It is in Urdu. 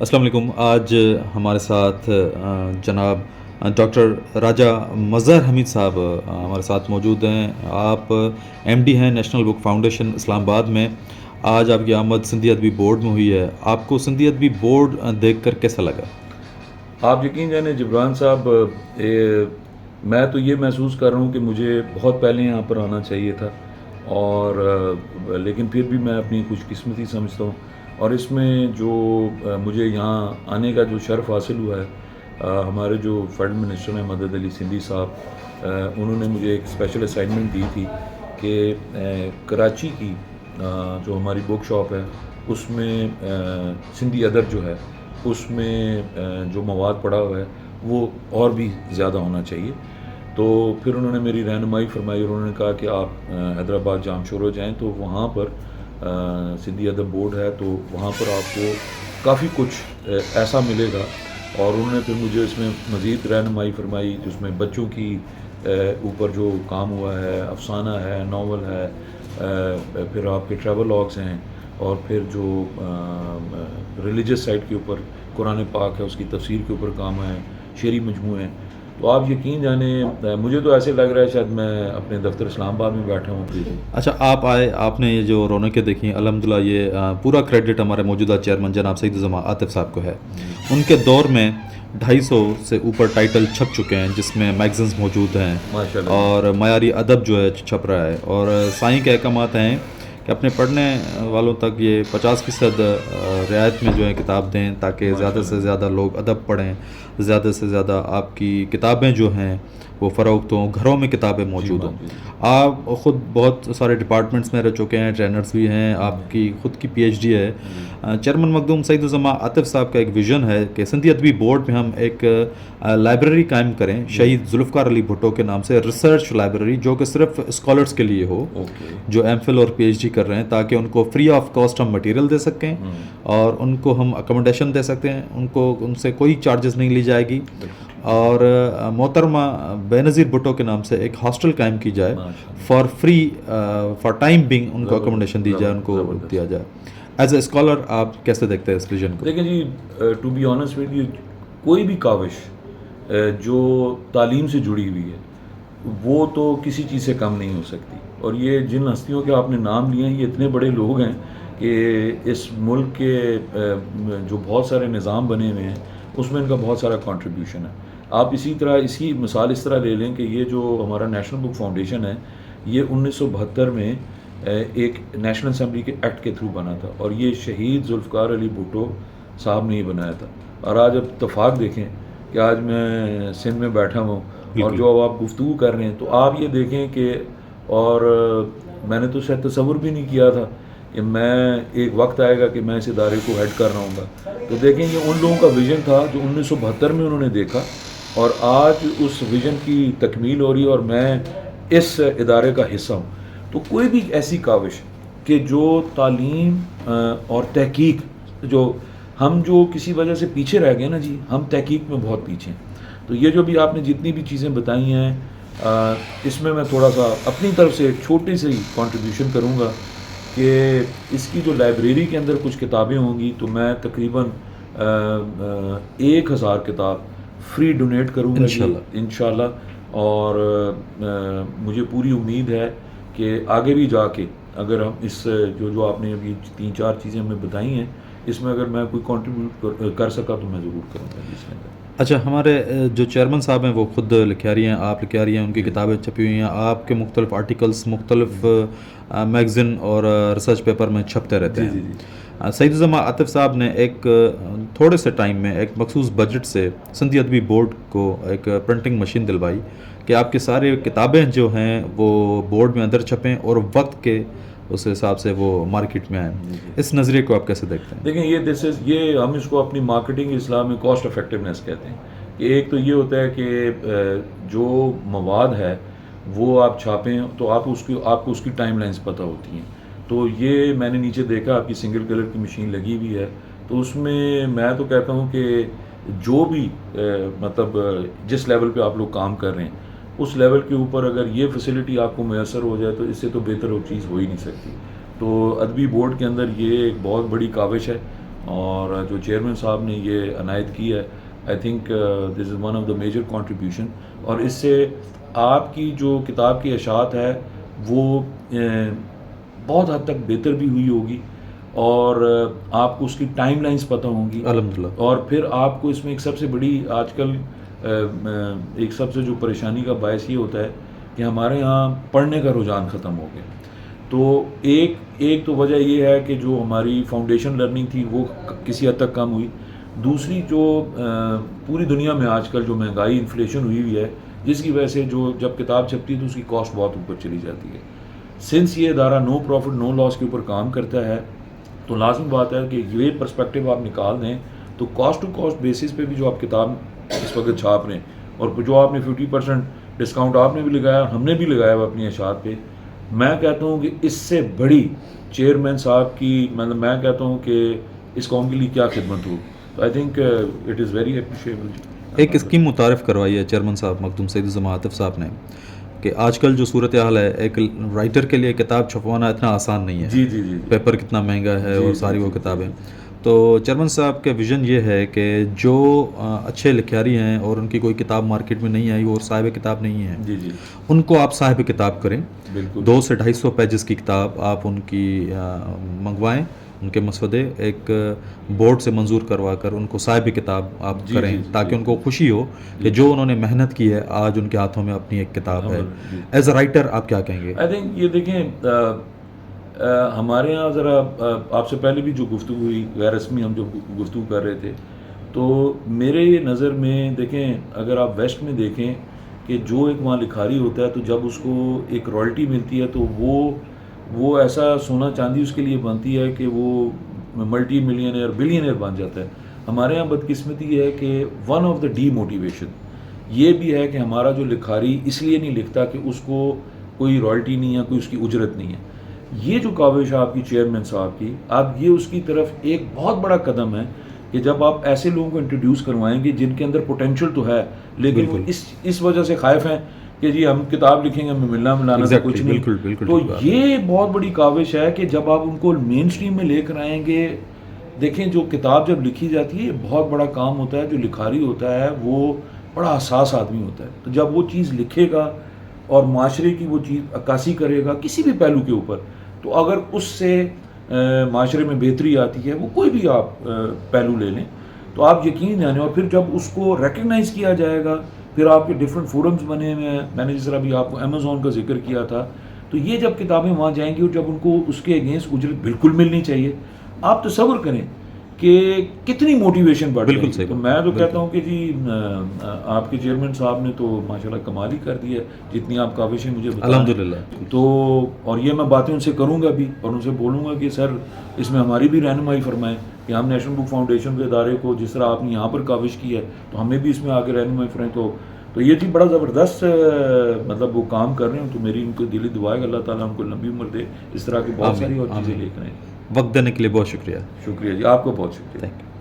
السلام علیکم. آج ہمارے ساتھ جناب ڈاکٹر راجہ مظہر حمید صاحب ہمارے ساتھ موجود ہیں. آپ ایم ڈی ہیں نیشنل بک فاؤنڈیشن اسلام آباد میں. آج آپ کی آمد سندھی ادبی بورڈ میں ہوئی ہے. آپ کو سندھی ادبی بورڈ دیکھ کر کیسا لگا؟ آپ یقین جانیں جبران صاحب، میں تو یہ محسوس کر رہا ہوں کہ مجھے بہت پہلے یہاں پر آنا چاہیے تھا، اور لیکن پھر بھی میں اپنی خوش قسمتی سمجھتا ہوں. اور اس میں جو مجھے یہاں آنے کا جو شرف حاصل ہوا ہے، ہمارے جو فنڈ منسٹر ہیں مدد علی سندھی صاحب، انہوں نے مجھے ایک اسپیشل اسائنمنٹ دی تھی کہ کراچی کی جو ہماری بک شاپ ہے اس میں سندھی ادب جو ہے اس میں جو مواد پڑا ہوا ہے وہ اور بھی زیادہ ہونا چاہیے. تو پھر انہوں نے میری رہنمائی فرمائی اور انہوں نے کہا کہ آپ حیدرآباد جام شورو جائیں، تو وہاں پر سندھی ادب بورڈ ہے، تو وہاں پر آپ کو کافی کچھ ایسا ملے گا. اور انہوں نے پھر مجھے اس میں مزید رہنمائی فرمائی جس میں بچوں کی اوپر جو کام ہوا ہے، افسانہ ہے، ناول ہے، پھر آپ کے ٹریول لاگس ہیں، اور پھر جو ریلیجس سائٹ کے اوپر قرآن پاک ہے اس کی تفسیر کے اوپر کام ہے، شعری مجموعے ہیں. تو آپ یقین جانیں مجھے تو ایسے لگ رہا ہے شاید میں اپنے دفتر اسلام آباد میں بیٹھا ہوں. اچھا، آپ آئے، آپ نے یہ جو رونقیں دیکھیں، الحمدللہ یہ پورا کریڈٹ ہمارے موجودہ چیئرمین جناب سعید الزماں عاطف صاحب کو ہے. ان کے دور میں 250 سے اوپر ٹائٹل چھپ چکے ہیں جس میں میگزینز موجود ہیں ماشاء اللہ. اور معیاری ادب جو ہے چھپ رہا ہے. اور سائیں کے احکامات ہیں کہ اپنے پڑھنے والوں تک یہ 50% رعایت میں جو ہے کتاب دیں تاکہ زیادہ سے زیادہ لوگ ادب پڑھیں، زیادہ سے زیادہ آپ کی کتابیں جو ہیں وہ فروخت ہوں، گھروں میں کتابیں موجود ہوں. آپ خود بہت سارے ڈپارٹمنٹس میں رہ چکے ہیں، ٹرینرز بھی ہیں، آپ کی خود کی پی ایچ ڈی ہے. چیئرمین مخدوم سعید الزماں عاطف صاحب کا ایک ویژن ہے کہ سندھی ادبی بورڈ میں ہم ایک لائبریری قائم کریں شہید ذوالفقار علی بھٹو کے نام سے، ریسرچ لائبریری جو کہ صرف اسکالرس کے لیے ہو جو ایم فل اور پی ایچ ڈی کر رہے ہیں، تاکہ ان کو فری آف کاسٹ ہم مٹیریل دے سکیں اور ان کو ہم اکوموڈیشن دے سکتے ہیں، ان سے کوئی چارجز نہیں لی جائے گی. اور محترمہ بے نظیر بھٹو کے نام سے ایک ہاسٹل قائم کی جائے for free, for time being in کو اکوموڈیشن دی جائے، ان کو دیا جائے. ایز اے اسکالر آپ کیسے دیکھتے ہیں اس ویژن کو؟ دیکھیں جی، to be honest with you, کوئی بھی کاوش جو تعلیم سے جڑی ہوئی ہے وہ تو کسی چیز سے کم نہیں ہو سکتی. اور یہ جن ہستیوں کے آپ نے نام لیے ہیں یہ اتنے بڑے لوگ ہیں کہ اس ملک کے جو بہت سارے نظام بنے ہوئے ہیں اس میں ان کا بہت سارا کنٹریبیوشن ہے. آپ اسی طرح اس کی مثال اس طرح لے لیں کہ یہ جو ہمارا نیشنل بک فاؤنڈیشن ہے یہ 1972 میں ایک نیشنل اسمبلی کے ایکٹ کے تھرو بنا تھا، اور یہ شہید ذوالفقار علی بھٹو صاحب نے یہ بنایا تھا. اور آج اب اتفاق دیکھیں کہ آج میں سندھ میں بیٹھا ہوں اور جو اب آپ گفتگو کر رہے ہیں تو آپ یہ دیکھیں کہ، اور میں نے تو شاید تصور بھی نہیں کیا تھا کہ میں ایک وقت آئے گا کہ میں اس ادارے کو ہیڈ کر رہا ہوں گا. تو دیکھیں یہ ان لوگوں کا ویژن تھا جو 1972 میں انہوں نے دیکھا، اور آج اس ویژن کی تکمیل ہو رہی ہے اور میں اس ادارے کا حصہ ہوں. تو کوئی بھی ایسی کاوش کہ جو تعلیم اور تحقیق، جو ہم جو کسی وجہ سے پیچھے رہ گئے نا جی، ہم تحقیق میں بہت پیچھے ہیں. تو یہ جو بھی آپ نے جتنی بھی چیزیں بتائی ہیں اس میں تھوڑا سا اپنی طرف سے ایک چھوٹی سی کنٹریبیوشن کروں گا کہ اس کی جو لائبریری کے اندر کچھ کتابیں ہوں گی تو میں تقریباً 1000 کتاب فری ڈونیٹ کروں گا انشاءاللہ. اور مجھے پوری امید ہے کہ آگے بھی جا کے اگر ہم اس جو آپ نے ابھی 3-4 چیزیں ہمیں بتائی ہیں اس میں اگر میں کوئی کنٹریبیوٹ کر سکا تو میں ضرور کروں گا اس میں. اچھا، ہمارے جو چیئرمین صاحب ہیں وہ خود لکھ رہی ہیں، آپ لکھ رہی ہیں، ان کی کتابیں چھپی ہوئی ہیں، آپ کے مختلف آرٹیکلس مختلف میگزین اور ریسرچ پیپر میں چھپتے رہتے ہیں. سعید الزماں عاطف صاحب نے ایک تھوڑے سے ٹائم میں ایک مخصوص بجٹ سے سندھی ادبی بورڈ کو ایک پرنٹنگ مشین دلوائی کہ آپ کی ساری کتابیں جو ہیں وہ بورڈ میں اندر چھپیں اور وقت کے اس حساب سے وہ مارکیٹ میں آئیں. اس نظریے کو آپ کیسے دیکھتے ہیں؟ دیکھیں یہ ہم اس کو اپنی مارکیٹنگ اسلام میں کاسٹ افیکٹونیس کہتے ہیں کہ ایک تو یہ ہوتا ہے کہ جو مواد ہے وہ آپ چھاپیں تو آپ کو اس کی ٹائم لائنز پتہ ہوتی ہیں. تو یہ میں نے نیچے دیکھا آپ کی سنگل کلر کی مشین لگی ہوئی ہے، تو اس میں تو کہتا ہوں کہ جو بھی مطلب جس لیول پہ آپ لوگ کام کر رہے ہیں اس لیول کے اوپر اگر یہ فیسلٹی آپ کو میسر ہو جائے تو اس سے تو بہتر چیز ہو ہی نہیں سکتی. تو ادبی بورڈ کے اندر یہ ایک بہت بڑی کاوش ہے اور جو چیئرمین صاحب نے یہ عنایت کی ہے, I think this is one of the major contribution, اور اس سے آپ کی جو کتاب کی اشاعت ہے وہ بہت حد تک بہتر بھی ہوئی ہوگی, اور آپ کو اس کی ٹائم لائنز پتہ ہوں گی الحمدللہ. اور پھر آپ کو اس میں ایک سب سے بڑی آج کل ایک سب سے جو پریشانی کا باعث یہ ہوتا ہے کہ ہمارے ہاں پڑھنے کا رجحان ختم ہو گیا. تو ایک تو وجہ یہ ہے کہ جو ہماری فاؤنڈیشن لرننگ تھی وہ کسی حد تک کم ہوئی. دوسری جو پوری دنیا میں آج کل جو مہنگائی انفلیشن ہوئی ہے, جس کی وجہ سے جو جب کتاب چھپتی ہے تو اس کی کاسٹ بہت اوپر چلی جاتی ہے. سنس یہ ادارہ نو پروفٹ نو لاس کے اوپر کام کرتا ہے تو لازم بات ہے کہ یہ پرسپیکٹیو آپ نکال دیں تو کاسٹ ٹو کاسٹ بیسس پہ بھی جو آپ کتاب اس وقت چھاپ رہے ہیں, اور جو آپ نے 50% ڈسکاؤنٹ آپ نے بھی لگایا, ہم نے بھی لگایا ہوا اپنی اشاعت پہ, میں کہتا ہوں کہ اس سے بڑی چیئرمین صاحب کی مطلب میں کہتا ہوں کہ اس قوم کے لیے کیا خدمت ہو. تو I think it is very appreciable. ایک اسکیم متعارف کروائی ہے چیئرمین صاحب مخدوم سعید الزماں عاطف صاحب نے کہ آج کل جو صورتحال ہے, ایک رائٹر کے لیے کتاب چھپوانا اتنا آسان نہیں ہے. جی جی جی پیپر کتنا مہنگا ہے اور ساری وہ کتابیں. تو چیئرمین صاحب کا ویژن یہ ہے کہ جو اچھے لکھاری ہیں اور ان کی کوئی کتاب مارکیٹ میں نہیں آئی اور صاحب کتاب نہیں ہے, جی جی ان کو آپ صاحب کتاب کریں. بالکل 200 سے 250 پیجز کی کتاب آپ ان کی منگوائیں, ان کے مسودے ایک بورڈ سے منظور کروا کر ان کو صاحب کتاب آپ کریں, تاکہ ان کو خوشی ہو کہ جو انہوں نے محنت کی ہے آج ان کے ہاتھوں میں اپنی ایک کتاب ہے. ایز اے رائٹر آپ کیا کہیں گے؟ آئی تھنک یہ دیکھیں ہمارے یہاں ذرا آپ سے پہلے بھی جو گفتگو ہوئی غیر رسمی ہم جو گفتگو کر رہے تھے, تو میرے نظر میں دیکھیں اگر آپ ویسٹ میں دیکھیں کہ جو ایک وہاں لکھاری ہوتا ہے تو جب اس کو ایک رائلٹی ملتی ہے تو وہ ایسا سونا چاندی اس کے لیے بنتی ہے کہ وہ ملٹی ملینئر بلینئر بن جاتا ہے. ہمارے یہاں بدقسمتی یہ ہے کہ one of the D motivation یہ بھی ہے کہ ہمارا جو لکھاری اس لیے نہیں لکھتا کہ اس کو کوئی رائلٹی نہیں ہے, کوئی اس کی اجرت نہیں ہے. یہ جو کاوش ہے آپ کی چیئرمین صاحب کی, آپ یہ اس کی طرف ایک بہت بڑا قدم ہے کہ جب آپ ایسے لوگوں کو انٹروڈیوس کروائیں گے جن کے اندر پوٹینشیل تو ہے لیکن وہ اس وجہ سے خائف ہیں کہ جی ہم کتاب لکھیں گے ہمیں ملنا ملانا تو کچھ نہیں. تو یہ بہت بڑی کاوش ہے کہ جب آپ ان کو مین اسٹریم میں لے کر آئیں گے. دیکھیں جو کتاب جب لکھی جاتی ہے یہ بہت بڑا کام ہوتا ہے, جو لکھاری ہوتا ہے وہ بڑا حساس آدمی ہوتا ہے. تو جب وہ چیز لکھے گا اور معاشرے کی وہ چیز عکاسی کرے گا کسی بھی پہلو کے اوپر, تو اگر اس سے معاشرے میں بہتری آتی ہے, وہ کوئی بھی آپ پہلو لے لیں, تو آپ یقین جانیں. اور پھر جب اس کو ریکگنائز کیا جائے گا, پھر آپ کے ڈفرینٹ فورمز بنے ہوئے ہیں. میں نے جس طرح ابھی آپ کو امیزون کا ذکر کیا تھا, تو یہ جب کتابیں وہاں جائیں گی اور جب ان کو اس کے اگینسٹ اجرت بالکل ملنی چاہیے, آپ تصور کریں کہ کتنی موٹیویشن بڑھ گئی. تو میں تو کہتا ہوں کہ جی آپ کے چیئرمین صاحب نے تو ماشاءاللہ کمال ہی کر دی ہے جتنی آپ کاوشیں مجھے بتائیں. الحمدللہ. تو اور یہ میں باتیں ان سے کروں گا بھی, اور ان سے بولوں گا کہ سر اس میں ہماری بھی رہنمائی فرمائیں کہ ہم نیشنل بک فاؤنڈیشن کے ادارے کو جس طرح آپ نے یہاں پر کاوش کی ہے تو ہمیں بھی اس میں آگے رہنمائی فرمائیں. تو یہ تھی بڑا زبردست مطلب وہ کام کر رہے ہیں. تو میری ان کو دلی دعا ہے کہ اللہ تعالیٰ ان کو لمبی عمر دے, اس طرح کی بہت ساری اور چیزیں لے کر آئیں. وقت دینے کے لیے بہت شکریہ. شکریہ جی, آپ کو بہت شکریہ. Thank you.